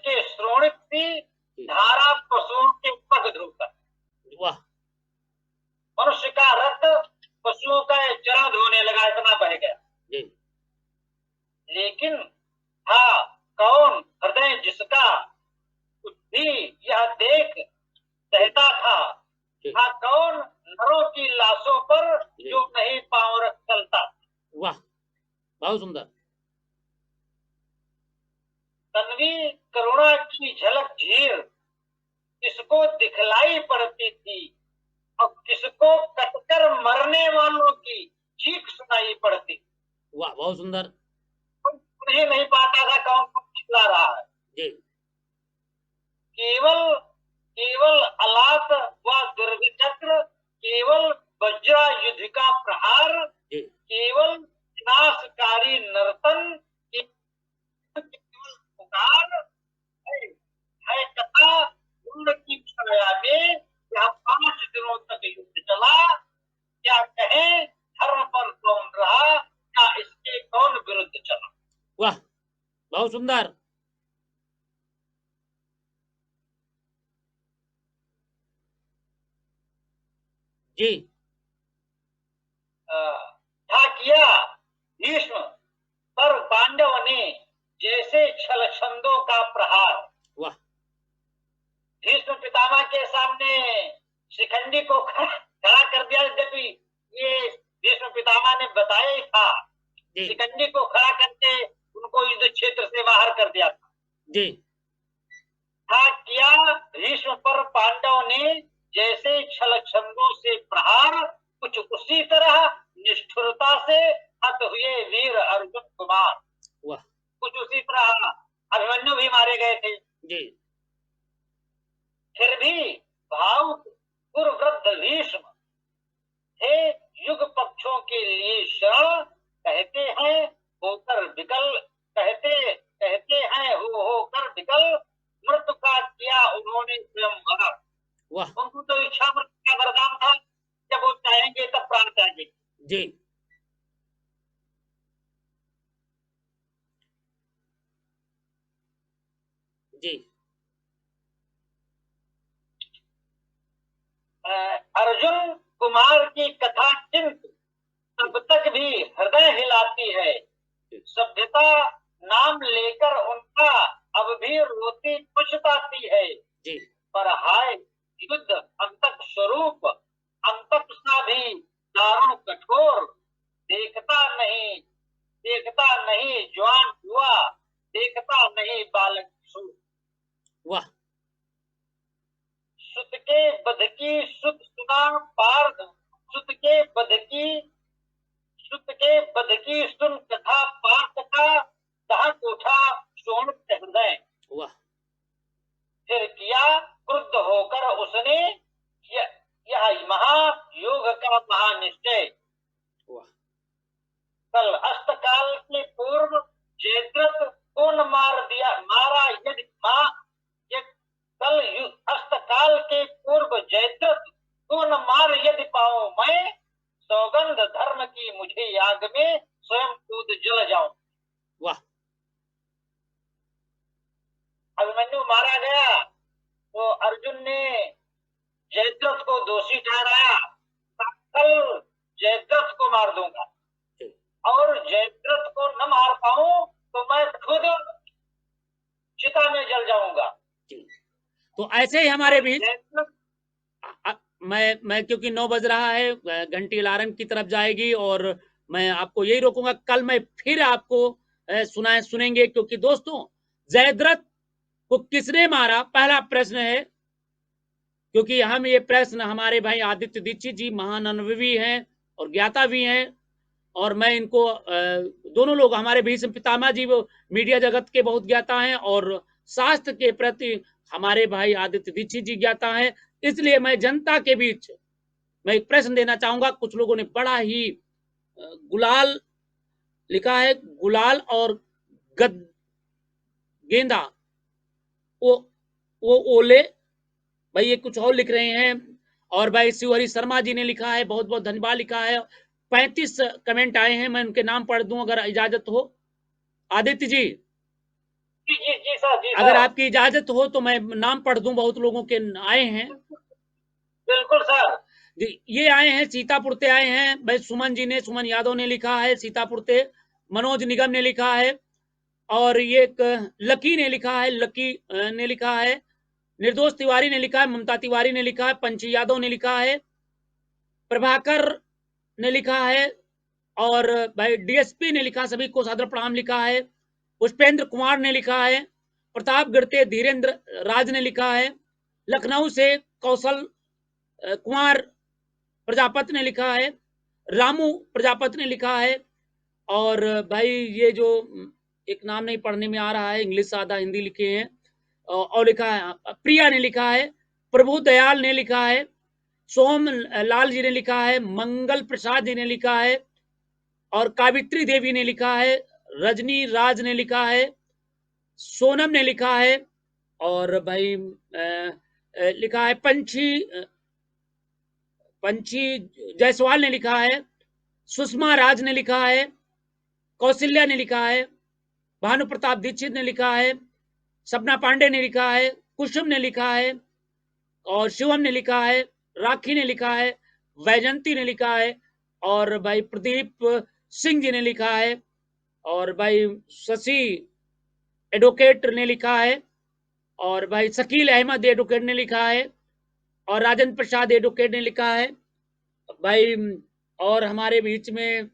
के श्रोणित सी धारा पशुओं के पग ध्रुवता। वाह, मनुष्य का रक्त पशुओं का चरण धोने लगा, इतना बह गया। जी, लेकिन था कौन हृदय जिसका भी यह देख सहता था कौन नरों की लाशों पर जो नहीं पांव रख चलता। वाह, बहुत सुंदर। तन्वी करुणा की झलक झीर किसको दिखलाई पड़ती थी और किसको कटकर मरने वालों की चीख सुनाई पड़ती। वाह, बहुत सुंदर। सुन ही नहीं पाता था कौन चिल्ला रहा है। जी, केवल केवल अलात व दुर्विचक्र, केवल वज्रा युद्ध का प्रहार, केवल विनाशकारी नर्तन, केवल पुकार है कथा उम्र की छाया में। यह 5 दिनों तक युद्ध चला, क्या कहें धर्म पर कौन रहा, क्या इसके कौन विरुद्ध चला। वाह, बहुत सुंदर। जी, था किया भीष्म पर पांडव ने जैसे छल छंदों का प्रहार। वाह, भीष्म पितामह के सामने शिखंडी को खड़ा कर दिया, जब ये भीष्म पितामह ने बताया ही था। शिखंडी को खड़ा करके उनको युद्ध क्षेत्र से बाहर कर दिया था। जी, था किया भीष्म पर पांडव ने जैसे छल छंदों से प्रहार, कुछ उसी तरह निष्ठुरता से हत हुए वीर अर्जुन कुमार। वाह, कुछ उसी तरह अभिमन्यु भी मारे गए थे। जी, फिर भी भावुक कुरुवृद्ध भीष्म थे युग पक्षों के लिए शरण। कहते हैं होकर विकल, कहते हैं होकर विकल, मृत्यु का किया उन्होंने स्वयं वध। उनको तो इच्छा मृत्यु का वरदान था, जब वो चाहेंगे तब प्राण त्यागेंगे। जी, जी, अर्जुन कुमार की कथा चिंत तब तक भी हृदय हिलाती है। सभ्यता नाम लेकर उनका अब भी रोती पछताती है। पर हाय युद्ध अंतक स्वरूप, अंतक सा भी दारुण कठोर, देखता नहीं जवान हुआ, देखता नहीं बालक किशोर। वाह, सुत के बध की सुत सुना पार्थ, सुत के बध की सुन कथा पार्थ का, दहक उठा शोणित हृदय। फिर किया क्रुद्ध होकर उसने यह महायोग का महानिश्चय। कल अस्तकाल के पूर्व जयद्रथ को न मारा यदि कल अस्तकाल के पूर्व जयद्रथ को न मार यदि पाऊं मैं, सौगंध धर्म की मुझे याग में स्वयं कूद जल जाऊं। वाह, अभिमन्यु मारा गया तो अर्जुन ने जयद्रथ को दोषी ठहराया, कल जयद्रथ को मार दूंगा और जयद्रथ को न मार पाऊं तो मैं खुद चिता में जल जाऊंगा। तो ऐसे ही हमारे बीच मैं क्योंकि 9 बज रहा है, घंटी अलार्म की तरफ जाएगी और मैं आपको यही रोकूंगा। कल मैं फिर आपको सुनेंगे, क्योंकि दोस्तों जयद्रथ को किसने मारा, पहला प्रश्न है। क्योंकि हम ये प्रश्न हमारे भाई आदित्य दीक्षित जी महान अनुभवी हैं और ज्ञाता भी हैं, और मैं इनको दोनों लोग हमारे भीष्म पितामह जी वो मीडिया जगत के बहुत ज्ञाता हैं और शास्त्र के प्रति हमारे भाई आदित्य दीक्षित जी ज्ञाता हैं। इसलिए मैं जनता के बीच मैं एक प्रश्न देना चाहूंगा। कुछ लोगों ने बड़ा ही गुलाल लिखा है, गुलाल और गेंदा वो ओले, भाई ये कुछ और लिख रहे हैं। और भाई शिवहरी शर्मा जी ने लिखा है, बहुत बहुत धन्यवाद लिखा है। 35 कमेंट आए हैं, मैं उनके नाम पढ़ दूं अगर इजाजत हो। आदित्य जी, जी जी जी सर, जी अगर सर। आपकी इजाजत हो तो मैं नाम पढ़ दूं, बहुत लोगों के आए हैं। बिल्कुल सर। जी, ये आए हैं सीतापुर से आए हैं भाई, सुमन जी ने, सुमन यादव ने लिखा है सीतापुर से, मनोज निगम ने लिखा है, और ये एक लकी ने लिखा है, लकी ने लिखा है, निर्दोष तिवारी ने लिखा है, ममता तिवारी ने लिखा है, पंची यादव ने लिखा है, प्रभाकर ने लिखा है, और भाई डीएसपी ने लिखा, सभी को सादर प्रणाम लिखा है, पुष्पेंद्र कुमार ने लिखा है, प्रतापगढ़ से धीरेन्द्र राज ने लिखा है, लखनऊ से कौशल कुमार प्रजापति ने लिखा है, रामू प्रजापति ने लिखा है, और भाई ये जो एक नाम नहीं पढ़ने में आ रहा है, इंग्लिश आधा हिंदी लिखे हैं, और लिखा है प्रिया ने लिखा है, प्रभु दयाल ने लिखा है, सोम लाल जी ने लिखा है, मंगल प्रसाद जी ने लिखा है, और कावित्री देवी ने लिखा है, रजनी राज ने लिखा है, सोनम ने लिखा है, और भाई लिखा है पंछी जायसवाल ने लिखा है, सुषमा राज ने लिखा है, कौशल्या ने लिखा है, भानु प्रताप दीक्षित ने लिखा है, सपना पांडे ने लिखा है, कुसुम ने लिखा है, और शिवम ने लिखा है, राखी ने लिखा है, वैजंती ने लिखा है, और भाई प्रदीप सिंह जी ने लिखा है, और भाई शशि एडवोकेट ने लिखा है, और भाई शकील अहमद एडवोकेट ने लिखा है, और राजेंद्र प्रसाद एडवोकेट ने लिखा है भाई, और हमारे बीच में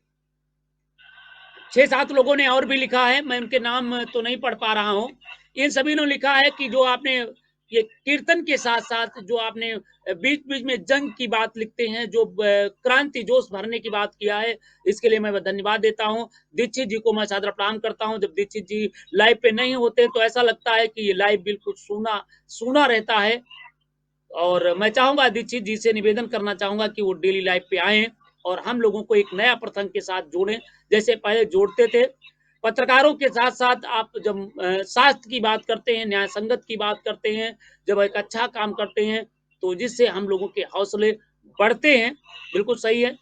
6-7 लोगों ने और भी लिखा है, मैं उनके नाम तो नहीं पढ़ पा रहा हूं। इन सभी ने लिखा है कि जो आपने ये कीर्तन के साथ साथ जो आपने बीच बीच में जंग की बात लिखते हैं, जो क्रांति जोश भरने की बात किया है, इसके लिए मैं धन्यवाद देता हूं। दीक्षित जी को मैं सादर प्रणाम करता हूं। जब दीक्षित जी लाइव पे नहीं होते तो ऐसा लगता है कि ये लाइव बिल्कुल सूना सूना रहता है, और मैं चाहूंगा दीक्षित जी से निवेदन करना चाहूंगा कि वो डेली लाइफ पे आए और हम लोगों को एक नया प्रसंग के साथ जोड़ें, जैसे पहले जोड़ते थे। पत्रकारों के साथ साथ आप जब शास्त्र की बात करते हैं, न्याय संगत की बात करते हैं, जब एक अच्छा काम करते हैं तो जिससे हम लोगों के हौसले बढ़ते हैं, बिल्कुल सही है।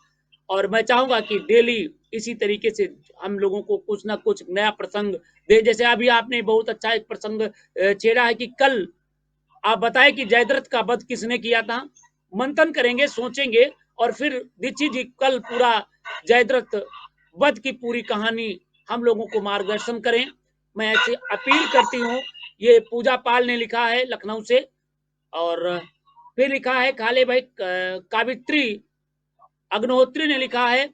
और मैं चाहूंगा कि डेली इसी तरीके से हम लोगों को कुछ ना कुछ नया प्रसंग दे। जैसे अभी आपने बहुत अच्छा एक प्रसंग छेड़ा है कि कल आप बताएं कि जयद्रथ का वध किसने किया था। मंथन करेंगे, सोचेंगे, और फिर दीक्षित जी कल पूरा जयद्रथ वध की पूरी कहानी हम लोगों को मार्गदर्शन करें। मैं ऐसे अपील करती हूँ। ये पूजा पाल ने लिखा है लखनऊ से, और फिर लिखा है खाले भाई कावित्री अग्निहोत्री ने लिखा है,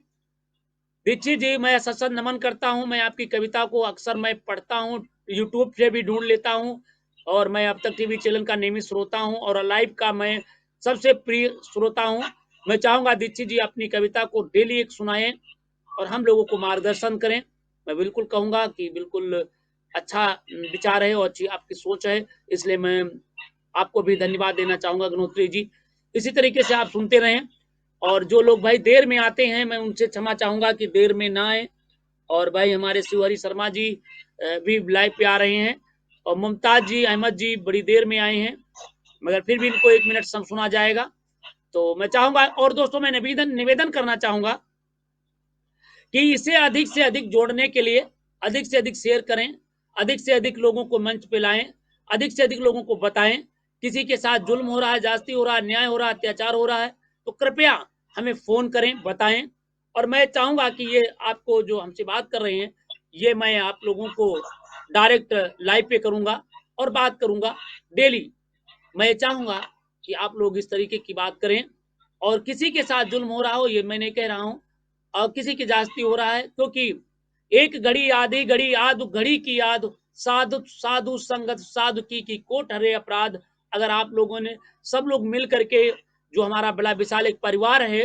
दीक्षित जी मैं सत्संग नमन करता हूँ, मैं आपकी कविता को अक्सर मैं पढ़ता हूँ, यूट्यूब से भी ढूंढ लेता हूँ, और मैं अब तक टीवी चैनल का नियमित श्रोता हूँ और लाइव का मैं सबसे प्रिय श्रोता हूँ। मैं चाहूंगा दीक्षित जी अपनी कविता को डेली एक सुनाएं और हम लोगों को मार्गदर्शन करें। मैं बिल्कुल कहूंगा कि बिल्कुल अच्छा विचार है और अच्छी आपकी सोच है, इसलिए मैं आपको भी धन्यवाद देना चाहूंगा अग्निहोत्री जी। इसी तरीके से आप सुनते रहें, और जो लोग भाई देर में आते हैं मैं उनसे क्षमा चाहूंगा कि देर में ना आए। और भाई हमारे शिवहरी शर्मा जी भी लाइव पे आ रहे हैं, और मुमताज जी अहमद जी बड़ी देर में आए हैं, मगर फिर भी इनको 1 मिनट सुना जाएगा। तो मैं चाहूंगा, और दोस्तों मैं निवेदन करना चाहूंगा कि इसे अधिक से अधिक जोड़ने के लिए अधिक से अधिक शेयर करें, अधिक से अधिक लोगों को मंच पे लाएं, अधिक से अधिक लोगों को बताएं। किसी के साथ जुल्म हो रहा है, जास्ती हो रहा है, अन्याय हो रहा है, अत्याचार हो रहा है, तो कृपया हमें फोन करें, बताएं। और मैं चाहूंगा कि ये आपको जो हमसे बात कर रहे हैं, ये मैं आप लोगों को डायरेक्ट लाइव पे करूंगा और बात करूंगा डेली। मैं चाहूंगा कि आप लोग इस तरीके की बात करें, और किसी के साथ जुल्म हो रहा हो, ये मैं नहीं कह रहा हूं, और किसी की जास्ती हो रहा है, क्योंकि एक घड़ी आधी घड़ी याद घड़ी की याद, साधु साधु संगत साधु की कोट हरे अपराध। अगर आप लोगों ने सब लोग मिल करके, जो हमारा बड़ा विशाल एक परिवार है,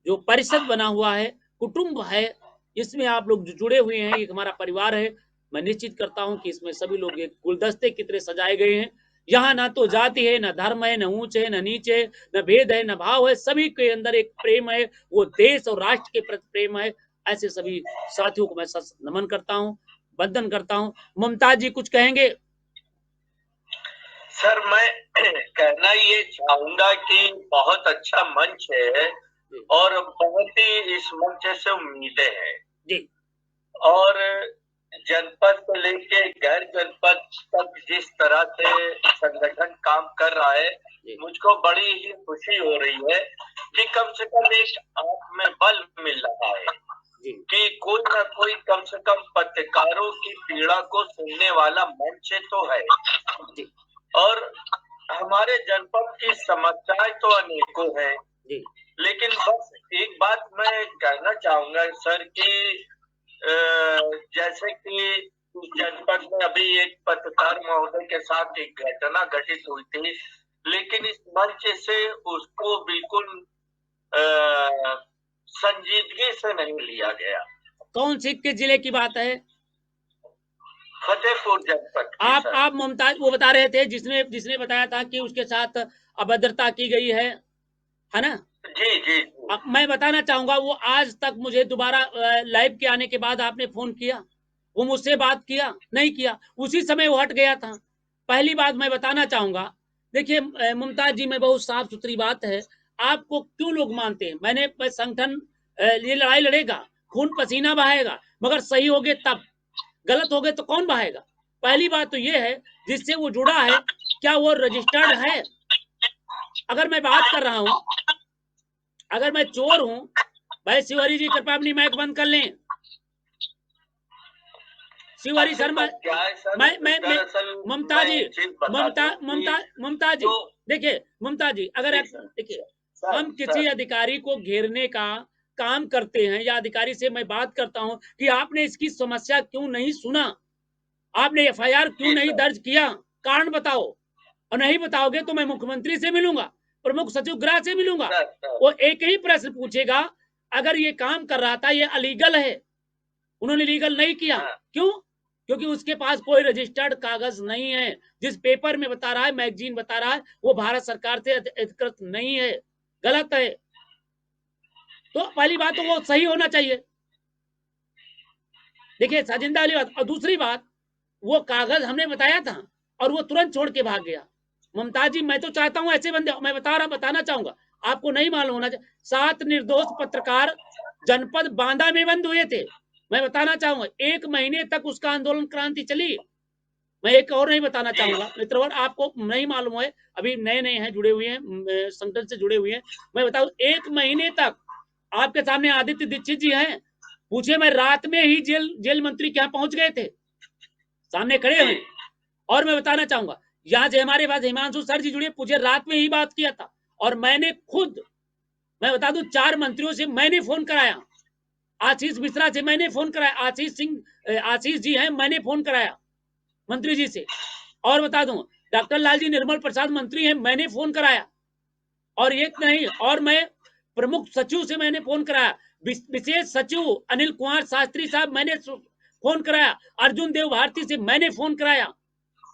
जो परिषद बना हुआ है, कुटुंब है, इसमें आप लोग जो जुड़े हुए हैं, एक हमारा परिवार है। मैं निश्चित करता हूं कि इसमें सभी लोग एक गुलदस्ते की तरह सजाए गए हैं। यहाँ ना तो जाति है, न धर्म है, न ऊंच है, न नीच है, न भेद है, न भाव है, सभी के अंदर एक प्रेम है, वो देश और राष्ट्र के प्रति प्रेम है। ऐसे सभी साथियों को मैं नमन करता हूँ, वंदन करता हूँ। मुमताज जी कुछ कहेंगे? सर मैं कहना ये चाहूंगा कि बहुत अच्छा मंच है और बहुत ही इस मंच से उम्मीदें हैं जी। और जनपद से लेके गैर जनपद तक जिस तरह से संगठन काम कर रहा है, मुझको बड़ी ही खुशी हो रही है कि कम से कम एक आत्म बल मिल रहा है कि कोई ना कोई कम से कम पत्रकारों की पीड़ा को सुनने वाला मंच तो है। और हमारे जनपद की समस्याएं तो अनेकों हैं, लेकिन बस एक बात मैं कहना चाहूंगा सर कि जैसे कि जनपद में अभी एक पत्रकार महोदय के साथ एक घटना घटित हुई थी, लेकिन इस मंच से उसको बिल्कुल संजीदगी से नहीं लिया गया। कौन सी के जिले की बात है? फतेहपुर जनपद। आप मुमताज वो बता रहे थे जिसने बताया था कि उसके साथ अभद्रता की गई है ना? जी। अब मैं बताना चाहूंगा, वो आज तक मुझे दोबारा लाइव के आने के बाद आपने फोन किया, वो मुझसे बात किया नहीं किया, उसी समय वो हट गया था। पहली बात मैं बताना चाहूंगा, देखिए मुमताज जी में बहुत साफ सुथरी बात है, आपको क्यों लोग मानते हैं? मैंने संगठन ये लड़ाई लड़ेगा, खून पसीना बहाएगा, मगर सही हो गए तब, गलत हो गए तो कौन बहाएगा? पहली बात तो ये है, जिससे वो जुड़ा है क्या वो रजिस्टर्ड है? अगर मैं बात कर रहा हूं, अगर मैं चोर हूं, भाई शिवहरी जी कृपया अपनी माइक बंद कर लें। शिवहरी सर, मैं ममता जी देखिए, ममता जी अगर देखिए हम किसी अधिकारी को घेरने का काम करते हैं या अधिकारी से मैं बात करता हूं कि आपने इसकी समस्या क्यों नहीं सुना, आपने एफआईआर क्यों नहीं दर्ज किया, कारण बताओ, और नहीं बताओगे तो मैं मुख्यमंत्री से मिलूंगा, प्रमुख सचिव गृह से मिलूंगा, वो एक ही प्रश्न पूछेगा, अगर ये काम कर रहा था ये अलीगल है, उन्होंने लीगल नहीं किया, क्यों? क्योंकि उसके पास कोई रजिस्टर्ड कागज नहीं है, जिस पेपर में बता रहा है, मैगजीन बता रहा है, वो भारत सरकार से अधिकृत नहीं है, गलत है। तो पहली बात तो वो सही होना चाहिए, देखिए साजिंदा वाली बात। और दूसरी बात, वो कागज हमने बताया था और वो तुरंत छोड़ के भाग गया। ममता जी मैं तो चाहता हूं ऐसे बंदे, मैं बताना चाहूंगा, आपको नहीं मालूम होना चाहिए, 7 निर्दोष पत्रकार जनपद बांदा में बंद हुए थे। मैं बताना चाहूंगा 1 महीने तक उसका आंदोलन क्रांति चली। मैं एक और नहीं बताना चाहूंगा मित्रवर, आपको नहीं मालूम है, अभी नए हैं, जुड़े हुए हैं, संगठन से जुड़े हुए हैं, मैं बताऊं 1 महीने तक आपके सामने आदित्य दीक्षित जी हैं, पूछे मैं रात में ही जेल मंत्री के यहाँ पहुंच गए थे, सामने खड़े हुए। और मैं बताना चाहूंगा, यहाँ से हमारे पास हिमांशु सर जी जुड़े, पूछे रात में ही बात किया था, और मैंने खुद, मैं बता दूं 4 मंत्रियों से मैंने फोन कराया, आशीष मिश्रा से मैंने फोन कराया, आशीष जी हैं, मैंने फोन कराया मंत्री जी से, और बता दूं डॉक्टर लालजी निर्मल प्रसाद मंत्री हैं, मैंने फोन कराया, और एक नहीं, और मैं प्रमुख सचिव से मैंने फोन कराया, विशेष सचिव अनिल कुमार शास्त्री साहब मैंने फोन कराया, अर्जुन देव भारती से मैंने फोन कराया।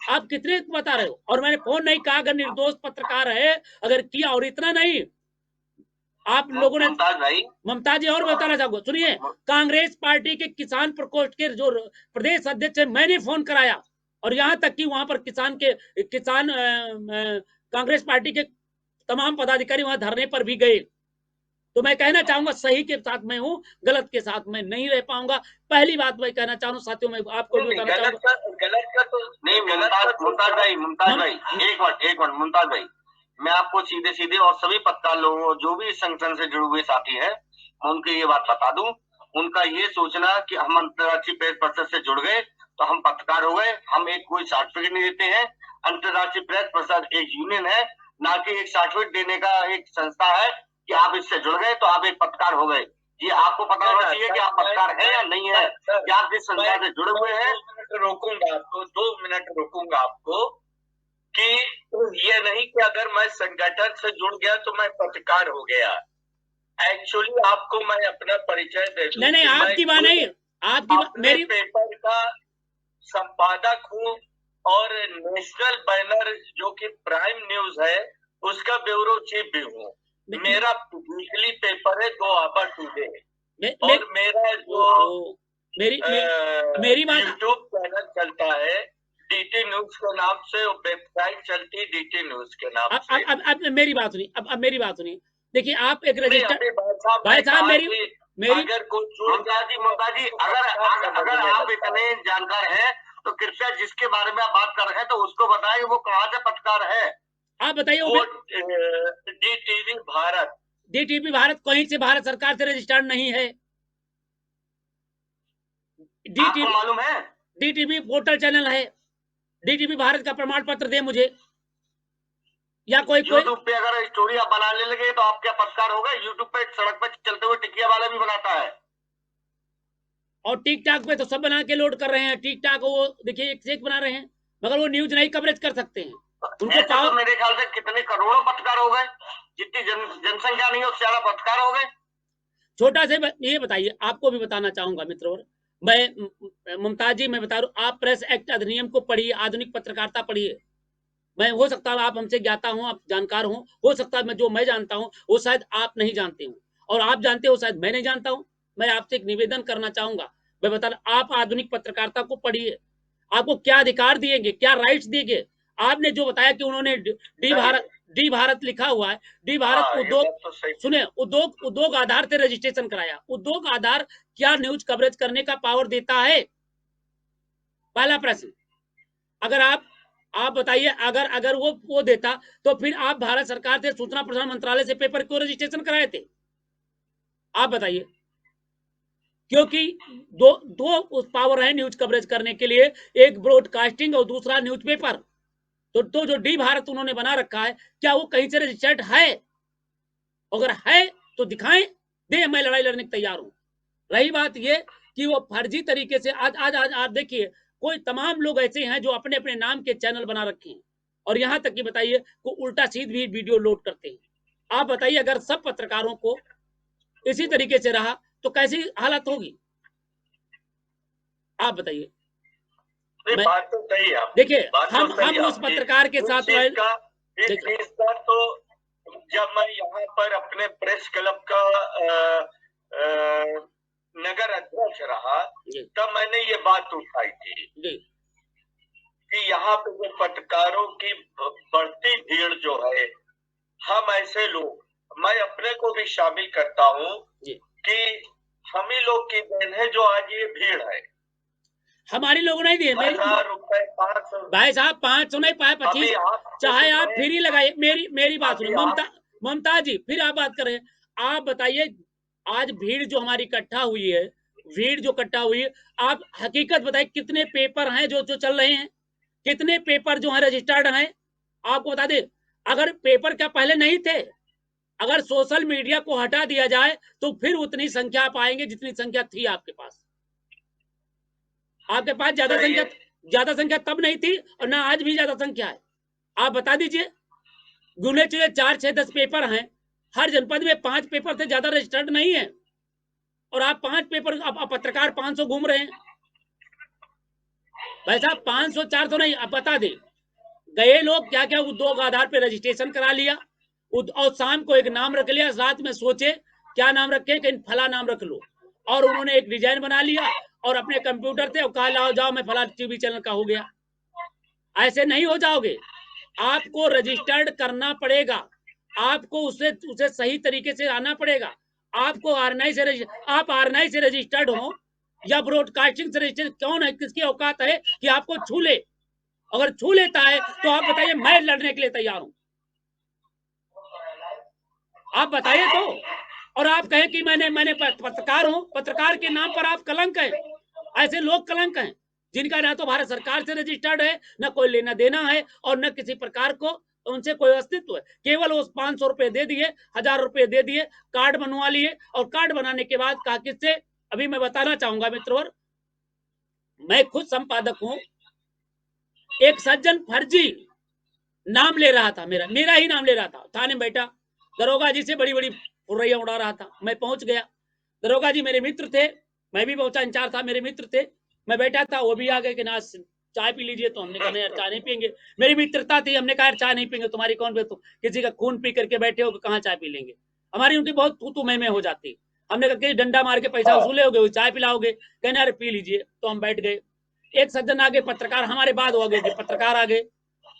आप कितने बता रहे हो? और मैंने फोन नहीं कहा अगर निर्दोष पत्रकार है, अगर किया, और इतना नहीं, आप लोगों ने ममता जी और बताना चाहूंगा, सुनिए, कांग्रेस पार्टी के किसान प्रकोष्ठ के जो प्रदेश अध्यक्ष है, मैंने फोन कराया, और यहां तक कि वहां पर किसान कांग्रेस पार्टी के तमाम पदाधिकारी वहां धरने पर भी गए। तो मैं कहना चाहूंगा सही के साथ मैं हूं, गलत के साथ मैं नहीं रह पाऊंगा। पहली बात मैं कहना चाहूँ साथियों, मैं आपको भी बताना चाहूंगा, मुमताज भाई एक मिनट मुमताज भाई, मैं आपको सीधे और सभी पत्रकार लोगों जो भी संगठन से जुड़े हुए साथी हैं, मैं उनकी ये बात बता दूं, उनका ये सोचना कि हम अंतर्राष्ट्रीय प्रेस परिषद से जुड़ गए तो हम पत्रकार हो गए, हम एक कोई सर्टिफिकेट नहीं देते हैं। अंतर्राष्ट्रीय प्रेस परिषद एक यूनियन है, ना कि एक सर्टिफिकेट देने का एक संस्था है कि आप इससे जुड़ गए तो आप एक पत्रकार हो गए। ये आपको पता होना चाहिए कि आप पत्रकार हैं या नहीं है, कि आप जिस संस्था से जुड़े हुए हैं। 2 मिनट रोकूंगा आपको कि ये नहीं कि अगर मैं संगठन से जुड़ गया तो मैं पत्रकार हो गया। एक्चुअली आपको मैं अपना परिचय दे दूं। नहीं आपकी बात नहीं, आपकी मेरी पेपर का संपादक हूँ, और नेशनल बैनर जो कि प्राइम न्यूज है उसका ब्यूरो चीफ भी हूँ। मेरा वीकली पेपर है दो आवर टुडे, और मेरा जो मेरी बात, यूट्यूब चैनल चलता है डीटी न्यूज के नाम से, वेबसाइट चलती है डीटी न्यूज के नाम से। अब मेरी बात सुनिए, अब मेरी बात सुनिए, देखिए आप एक रजिस्टर, भाई साहब मेरी अगर कोई ममता जी अगर आप इतने जानकार हैं तो कृपया जिसके बारे में आप बात कर रहे हैं तो उसको बताइए वो कहाँ से पत्रकार है। आप बताइए। वो DTV भारत कहीं से भारत सरकार से रजिस्टर्ड नहीं है। आपको मालूम है? DTV पोर्टल चैनल है। DTV भारत का प्रमाण पत्र दे मुझे, या कोई यूट्यूब पे अगर स्टोरी आप बनाने लगे तो आप क्या पत्रकार होगा? यूट्यूब पे सड़क पे चलते हुए टिकिया वाला भी बनाता है, और टिकटॉक पे तो सब बना के लोड कर रहे हैं। टिकटॉक वो देखिए एक से एक बना रहे हैं, मगर वो न्यूज नहीं कवरेज कर सकते हैं। उनको तो मेरे ख्याल से कितने करोड़ों पत्रकार हो गए, जितनी जनसंख्या नहीं है उससे ज्यादा पत्रकार हो गए। छोटा से ये बताइए, आपको भी बताना चाहूंगा मित्रों, मैं मुमताज जी मैं बता रहा हूँ, आप प्रेस एक्ट अधिनियम को पढ़िए, आधुनिक पत्रकारिता पढ़िए। मैं हो सकता है आप हमसे ज्ञाता हूं, आप जानकार हो सकता है मैं जो मैं जानता हूं वो शायद आप नहीं जानते हो, और आप जानते हो शायद मैं नहीं जानता हूं। मैं आपसे एक निवेदन करना चाहूंगा, मैं बता रहा, आप आधुनिक पत्रकारिता को पढ़िए। आपको क्या अधिकार दिएंगे, क्या राइट्स दिएंगे। आपने जो बताया कि उन्होंने डी भारत लिखा हुआ है, डी भारत उद्योग, सुने, उद्योग आधार से रजिस्ट्रेशन कराया। उद्योग आधार क्या न्यूज कवरेज करने का पावर देता है? पहला प्रश्न। अगर आप बताइए, अगर वो देता तो फिर आप भारत सरकार से सूचना प्रसारण मंत्रालय से पेपर क्यों रजिस्ट्रेशन कराए थे? आप बताइए। क्योंकि दो पावर है न्यूज कवरेज करने के लिए, एक ब्रॉडकास्टिंग और दूसरा न्यूज़पेपर। तो जो डी भारत उन्होंने बना रखा है, क्या वो कहीं से रजिस्टर्ड है? अगर है तो दिखाएं, दे, मैं लड़ाई लड़ने को तैयार हूं। रही बात ये कि वो फर्जी तरीके से आज देखिए, कोई तमाम लोग ऐसे हैं जो अपने अपने नाम के चैनल बना रखे हैं, और यहां तक कि बताइए को उल्टा सीध भी वीडियो लोड करते हैं। आप बताइए, अगर सब पत्रकारों को इसी तरीके से रहा तो कैसी हालत होगी? आप बताइए। बात तो सही है। देखिए, हम उस पत्रकार के साथ तो जब मैं यहाँ पर अपने प्रेस क्लब का नगर अध्यक्ष रहा, तब मैंने ये बात उठाई थी कि यहाँ पे जो पत्रकारों की बढ़ती भीड़ जो है, हम ऐसे लोग, मैं अपने को भी शामिल करता हूँ कि हम ही लोग की देन है जो आज ये भीड़ है। हमारी लोगों ने दिए, 1000 रुपए भाई साहब 500 नहीं पाए 25, चाहे आप फ्री लगाइए। मेरी बात सुनो ममता जी, फिर आप बात करें। आप बताइए, आज भीड़ जो हमारी इकट्ठा हुई है, भीड़ जो इकट्ठा हुई है, आप हकीकत बताइए कितने पेपर हैं जो चल रहे हैं, कितने पेपर जो हैं रजिस्टर्ड हैं? आपको बता दे, अगर पेपर क्या पहले नहीं थे, अगर सोशल मीडिया को हटा दिया जाए तो फिर उतनी संख्या पाएंगे जितनी संख्या थी आपके पास। आपके पास ज्यादा संख्या तब नहीं थी और ना आज भी ज्यादा संख्या है। आप बता दीजिए, गुने चुने 4, 6, 10 पेपर हैं, हर जनपद में 5 पेपर से ज्यादा रजिस्टर्ड नहीं है, और आप 5 पेपर, आप पत्रकार 500 घूम रहे हैं। भाई साहब 500 400 नहीं, आप बता दे गए लोग क्या क्या उद्योग आधार पे रजिस्ट्रेशन करा लिया, और शाम को एक नाम रख लिया, रात में सोचे क्या नाम रखे, कि फला नाम रख लो, और उन्होंने एक डिजाइन बना लिया और अपने कंप्यूटर से कहा लाओ जाओ मैं फला टीवी चैनल का हो गया। ऐसे नहीं हो जाओगे, आपको रजिस्टर्ड करना पड़ेगा, आपको उसे सही तरीके से आना पड़ेगा। आपको आरएनआई से आप आरएनआई से रजिस्टर्ड हो या ब्रॉडकास्टिंग से रजिस्टर्ड, कौन है, किसकी औकात है कि आपको छू ले? अगर छू लेता है तो आप बताइए, मैं लड़ने के लिए तैयार हूं। आप बताइए तो। और आप कहें कि मैंने पत्रकार हूं, पत्रकार के नाम पर आप कलंक हैं। ऐसे लोग कलंक हैं जिनका ना तो भारत सरकार से रजिस्टर्ड है, ना कोई लेना देना है, और न किसी प्रकार को उनसे कोई अस्तित्व है। केवल उस 500 रुपए दे दिए, 1000 रुपए दे दिए, कार्ड बनवा लिए, और कार्ड बनाने के बाद कहा किससे? अभी मैं बताना चाहूंगा मित्रों, मैं खुद संपादक हूं। एक सज्जन फर्जी नाम ले रहा था, मेरा ही नाम ले रहा था, थाने में बैठा, दरोगा जी से बड़ी बड़ी फुर्रैया उड़ा रहा था। मैं पहुंच गया, दरोगा जी मेरे मित्र थे, मैं भी पहुंचा, इंचार्ज था, मेरे मित्र थे, मैं बैठा था, वो भी आ गए कि ना चाय पी लीजिए। तो हमने कहा यार चाय नहीं पियेंगे, मेरी मित्रता थी, हमने कहा यार चाय नहीं पियेंगे, तुम्हारी कौन पे, तुम किसी का खून पी करके बैठे हो, कहाँ चाय पी लेंगे। हमारी उनकी बहुत तू मैं हो जाती। हमने कहा डंडा मार के पैसा वसूलोगे, चाय पिलाओगे, कहने यार पी लीजिए। तो हम बैठ गए, एक सज्जन आगे, पत्रकार हमारे बाद हो गए, पत्रकार आ गए,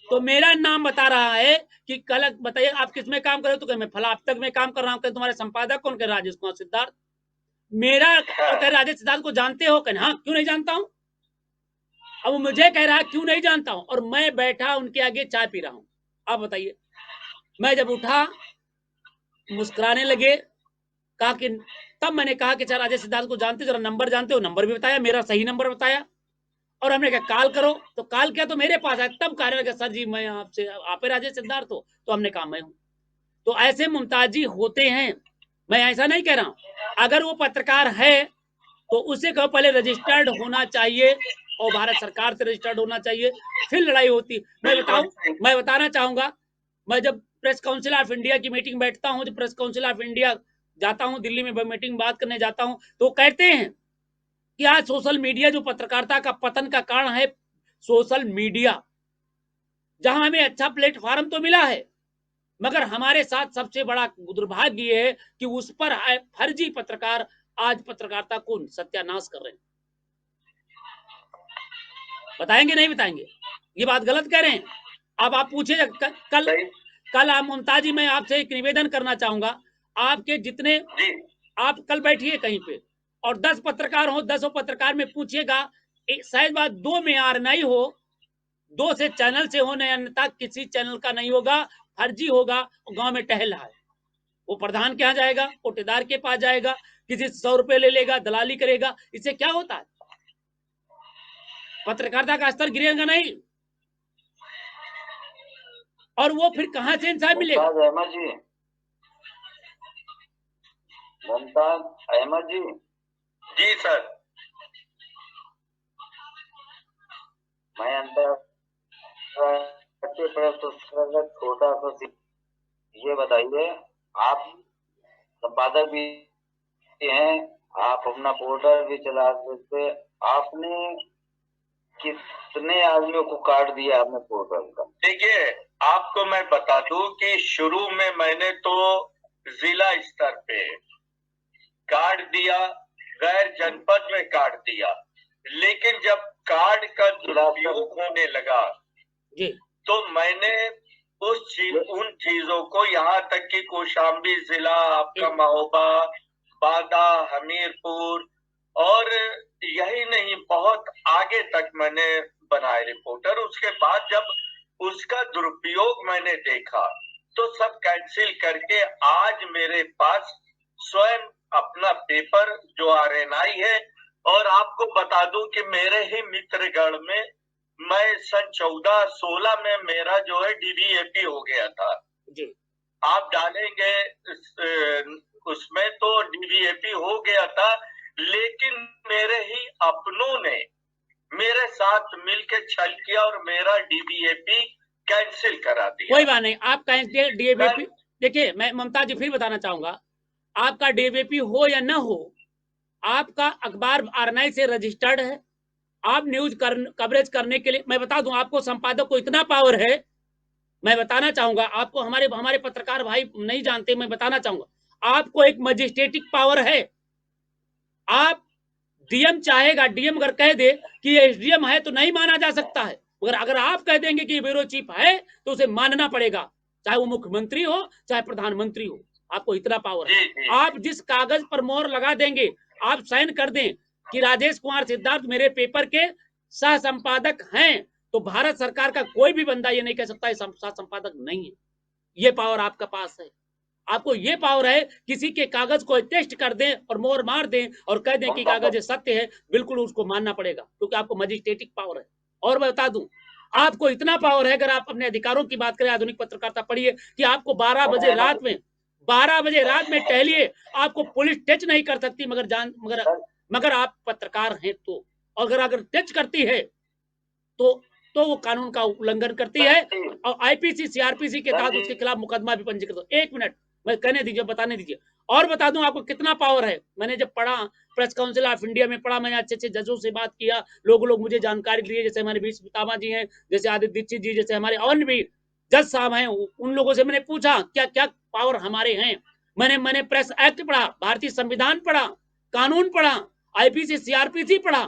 तो मेरा नाम बता रहा है कि कल बताइए आप किस में काम कर रहे हो, तो मैं फला अब तक में काम कर रहा हूँ। तुम्हारे संपादक कौन? राजेश कुमार सिद्धार्थ। मेरा और कह राजेश सिद्धार्थ को जानते हो? कहना हाँ, क्यों नहीं जानता हूं। अब वो मुझे कह रहा है क्यों नहीं जानता हूं, और मैं बैठा उनके आगे चाय पी रहा हूं। आप बताइए। मैं जब उठा मुस्कुराने लगे, कहा कि तब मैंने कहा कि राजेश सिद्धार्थ को जानते, जरा नंबर जानते हो? नंबर भी बताया, मेरा सही नंबर बताया, और हमने कहा कॉल करो, तो कॉल किया तो मेरे पास आया। तब कह रहे सर जी मैं आपसे, आप राजेश सिद्धार्थ हो? तो हमने कहा मैं हूं। तो ऐसे मुमताज जी होते हैं, मैं ऐसा नहीं कह रहा हूं। अगर वो पत्रकार है तो उसे कहो पहले रजिस्टर्ड होना चाहिए और भारत सरकार से रजिस्टर्ड होना चाहिए, फिर लड़ाई होती। मैं बताना चाहूंगा, मैं जब प्रेस काउंसिल ऑफ इंडिया की मीटिंग बैठता हूं, जब प्रेस काउंसिल ऑफ इंडिया जाता हूं, दिल्ली में मीटिंग बात करने जाता हूं, तो कहते हैं कि आज सोशल मीडिया जो पत्रकारिता का पतन का कारण है, सोशल मीडिया, जहां हमें अच्छा प्लेटफॉर्म तो मिला है, मगर हमारे साथ सबसे बड़ा दुर्भाग्य ये है कि उस पर फर्जी पत्रकार आज पत्रकारिता को सत्यानाश कर रहे हैं। बताएंगे नहीं बताएंगे? ये बात गलत कह रहे हैं। अब आप पूछे कल आप मुमताज जी, मैं आपसे एक निवेदन करना चाहूंगा, आपके जितने, आप कल बैठिए कहीं पे और 10 पत्रकार हो, 10 पत्रकार में पूछिएगा, शायद बात 2 में यार नहीं हो, 2 से चैनल से हो, नहीं अन्यथा किसी चैनल का नहीं होगा, फर्जी होगा, गांव में टहल रहा है। वो प्रधान के यहाँ जाएगा, कोटेदार के पास जाएगा, किसी 100 रुपए ले लेगा, दलाली करेगा। इससे क्या होता है? पत्रकारिता का स्तर गिरेगा नहीं, और वो फिर कहां से इंसाफ मिलेगा? मुमताज अहमद जी। जी सर। मैं छोटा सा ये बताइए, आप संपादक भी हैं, आप अपना पोर्टल भी चला सकते, आपने कितने आदमियों को काट दिया आपने पोर्टल का? देखिए, आपको मैं बता दूं कि शुरू में मैंने तो जिला स्तर पे काट दिया, गैर जनपद में काट दिया, लेकिन जब कार्ड का दुरुपयोग होने लगा तो मैंने उन चीजों को, यहाँ तक कि कौशाम्बी जिला, आपका महोबा, बांदा, हमीरपुर और यही नहीं बहुत आगे तक मैंने बनाए रिपोर्टर। उसके बाद जब उसका दुरुपयोग मैंने देखा तो सब कैंसिल करके आज मेरे पास स्वयं अपना पेपर जो आरएनआई है, और आपको बता दूं कि मेरे ही मित्रगढ़ में मैं सन 14-16 में मेरा जो है डीवीएपी हो गया था जी। आप डालेंगे उसमें तो डीवीएपी हो गया था, लेकिन मेरे ही अपनों ने मेरे साथ मिलकर छल किया और मेरा डीवीएपी कैंसिल करा दिया। कोई बात नहीं, आप डीवीएपी देखिए, मैं ममता जी फिर बताना चाहूंगा, आपका डीवीएपी हो या ना हो, आपका अखबार आरएनआई से रजिस्टर्ड है। आप न्यूज कवरेज करने के लिए, मैं बता दूं आपको, संपादक को इतना पावर है, मैं बताना चाहूंगा आपको, हमारे पत्रकार भाई नहीं जानते, मैं बताना चाहूंगा आपको, एक मजिस्ट्रेटिक पावर है। आप डीएम चाहेगा, डीएम अगर कह दे कि एसडीएम है तो नहीं माना जा सकता है, मगर अगर आप कह देंगे कि ब्यूरो चीफ है तो उसे मानना पड़ेगा, चाहे वो मुख्यमंत्री हो चाहे प्रधानमंत्री हो। आपको इतना पावर है। आप जिस कागज पर मोहर लगा देंगे, आप साइन कर दें कि राजेश कुमार सिद्धार्थ मेरे पेपर के सह संपादक हैं, तो भारत सरकार का कोई भी बंदा ये नहीं कह सकता सह संपादक नहीं है। ये पावर आपका पास है। आपको ये पावर है, किसी के कागज को टेस्ट कर दें और मोहर मार दें और कह दें कि कागज सत्य है, बिल्कुल उसको मानना पड़ेगा, क्योंकि आपको मजिस्ट्रेटिक पावर है। और मैं बता दूं, आपको इतना पावर है, अगर आप अपने अधिकारों की बात करें, आधुनिक पत्रकारिता पढ़िए, कि आपको 12 बजे रात में टहलिए, आपको पुलिस टच नहीं कर सकती, मगर आप पत्रकार हैं तो, अगर टच करती है तो वो कानून का उल्लंघन करती है, और आईपीसी सीआरपीसी के तहत उसके खिलाफ मुकदमा भी पंजीकृत हो। 1 मिनट मैं कहने दीजिए, बताने दीजिए। और बता दूं आपको कितना पावर है। मैंने जब पढ़ा, प्रेस काउंसिल ऑफ इंडिया में पढ़ा, मैंने अच्छे जजों से बात किया, लोग मुझे जानकारी दिए, जैसे हमारे बीस पितामा जी हैं, जैसे आदित्य दीक्षित जी, जैसे हमारे और भी जज साहब हैं, उन लोगों से मैंने पूछा क्या क्या पावर हमारे हैं। मैंने प्रेस एक्ट पढ़ा, भारतीय संविधान पढ़ा, कानून पढ़ा, आईपीसी सीआरपीसी पढ़ा,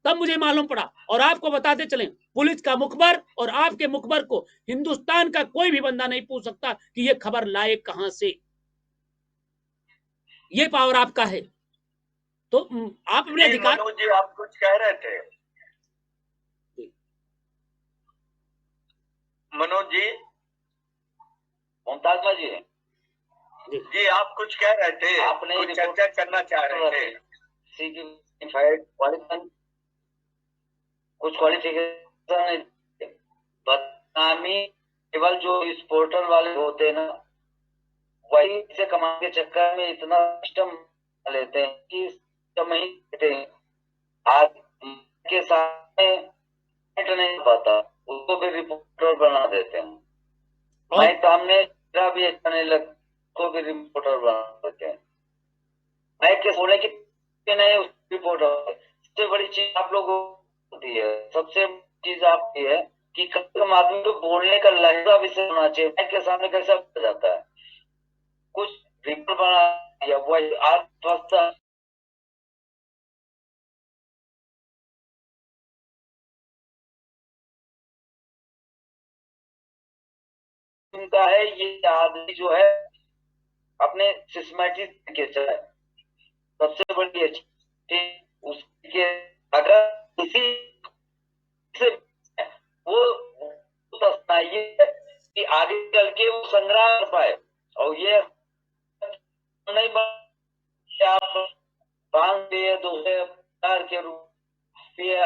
तब मुझे मालूम पड़ा। और आपको बताते चले, पुलिस का मुखबर और आपके मुखबर को हिंदुस्तान का कोई भी बंदा नहीं पूछ सकता कि ये खबर लाए कहां से। ये पावर आपका है। तो आप अपने अधिकार। मनोज जी आप कुछ कह रहे थे। मनोज जी, मुमताज जी जी आप कुछ कह रहे थे, आपने कुछ चर्चा करना चाह रहे थे। कुछ क्वालिफिकेशन बदनामी केवल जो इस पोर्टल वाले होते हैं ना, वही से कमाने के चक्कर में इतना सिस्टम लेते हैं कि सिस्टम ही देते हैं। आज के सामने नहीं पाता, उसको भी रिपोर्टर बना देते हैं। मैं सामने भी अच्छा नहीं लगता, उसको भी रिपोर्टर बना देते हैं। मैं के सोने की नहीं, उस रिपोर्टर सबसे बड़ी चीज आप लोगों को होती है, सबसे चीज आपकी है कि कम आदमी को बोलने का लहजा भी से होना चाहिए। माइक के सामने कैसा हो जाता है, कुछ रिपोर्ट बना या वही आज फंसता उनका है। ये आदमी जो है अपने सिस्टमैटिक के चला, सबसे बड़ी चीज उसके अगर किसी से वो ये कि आगे चल के वो संग्रह कर पाए। और ये नहीं आप 5,000 के रुपये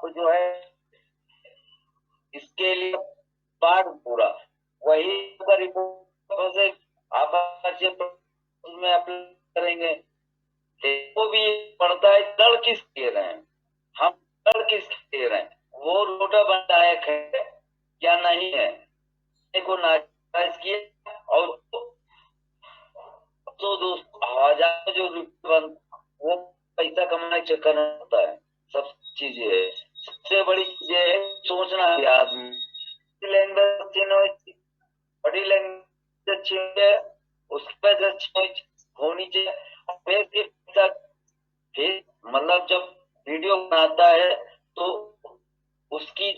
जो है इसके लिए पाठ पूरा वही रिपोर्ट से आप उसमें अप्लाई करेंगे। वो भी पड़ता है दर किस दे रहे हैं, हम दर किस दे रहे हैं, वो रोटा बनायक है या नहीं है को नाजायज किया। और तो दोस्तों हजार जो वो पैसा कमाने के चक्कर में होता है। सब चीजें है, सबसे बड़ी चीज है सोचना है आदमी। लैंग्वेज बड़ी लैंग्वेज अच्छी है, उसके अच्छी होनी चाहिए। मतलब जब वीडियो बनाता है तो उसकी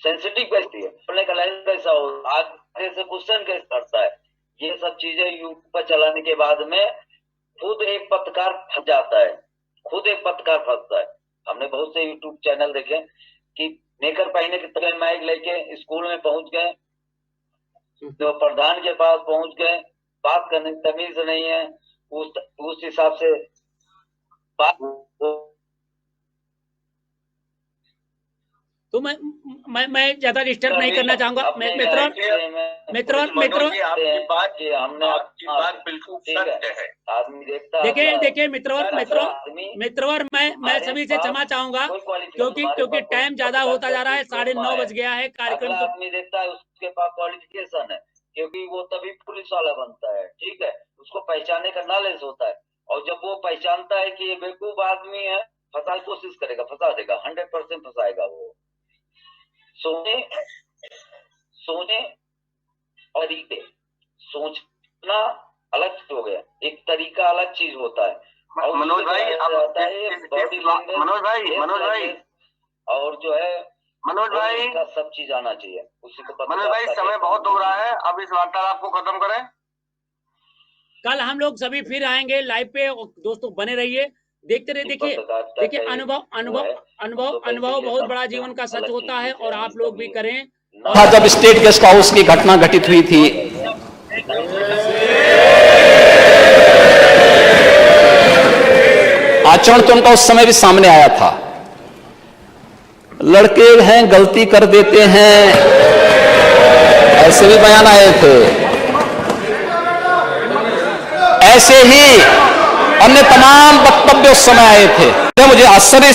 सेंसिटिव कैसी है, बोलने का लहजा कैसा हो, आगे से क्वेश्चन कैसे करता है, ये सब चीजें यूट्यूब पर चलाने के बाद में खुद एक पत्रकार फंस जाता है, खुद एक पत्रकार फंसता है। हमने बहुत से यूट्यूब चैनल देखे कि नेकर पहने के तरह माइक लेके स्कूल में पहुंच गए, तो प्रधान के पास पहुंच गए, बात करने की तमीज नहीं है, उस हिसाब से बात। तो मैं ज्यादा डिस्टर्ब नहीं करना चाहूंगा। मित्रों बात बिल्कुल सत्य है। आदमी देखता देखिए मित्रों मैं सभी से क्षमा चाहूंगा क्योंकि टाइम ज्यादा होता जा रहा है, 9:30 बज गया है कार्यक्रम। आदमी देखता है उसके पास क्वालिफिकेशन है, क्योंकि वो तभी पुलिस वाला बनता है, ठीक है, उसको पहचानने का नॉलेज होता है। और जब वो पहचानता है कि ये बेवकूफ आदमी है, फंसाने की कोशिश करेगा, फंसा देगा, 100% फंसाएगा वो। सोचने और तरीके, सोचना अलग हो गया, एक तरीका अलग चीज होता है। मनोज भाई और जो है मनोज भाई का सब चीज आना चाहिए उसी को। मनोज भाई समय बहुत हो रहा है, अब इस वार्तालाप को खत्म करें। कल हम लोग सभी फिर आएंगे लाइव पे, दोस्तों बने रहिए, देखते रहिए। देखिए अनुभव बहुत बड़ा जीवन का सच होता है, और आप लोग भी करें। जब स्टेट गेस्ट हाउस की घटना घटित हुई थी, आचरण तो उनका उस समय भी सामने आया था। लड़के हैं गलती कर देते हैं, ऐसे भी बयान आए थे। ऐसे ही अन्य तमाम वक्तव्य उस समय आए थे। मुझे आश्चर्य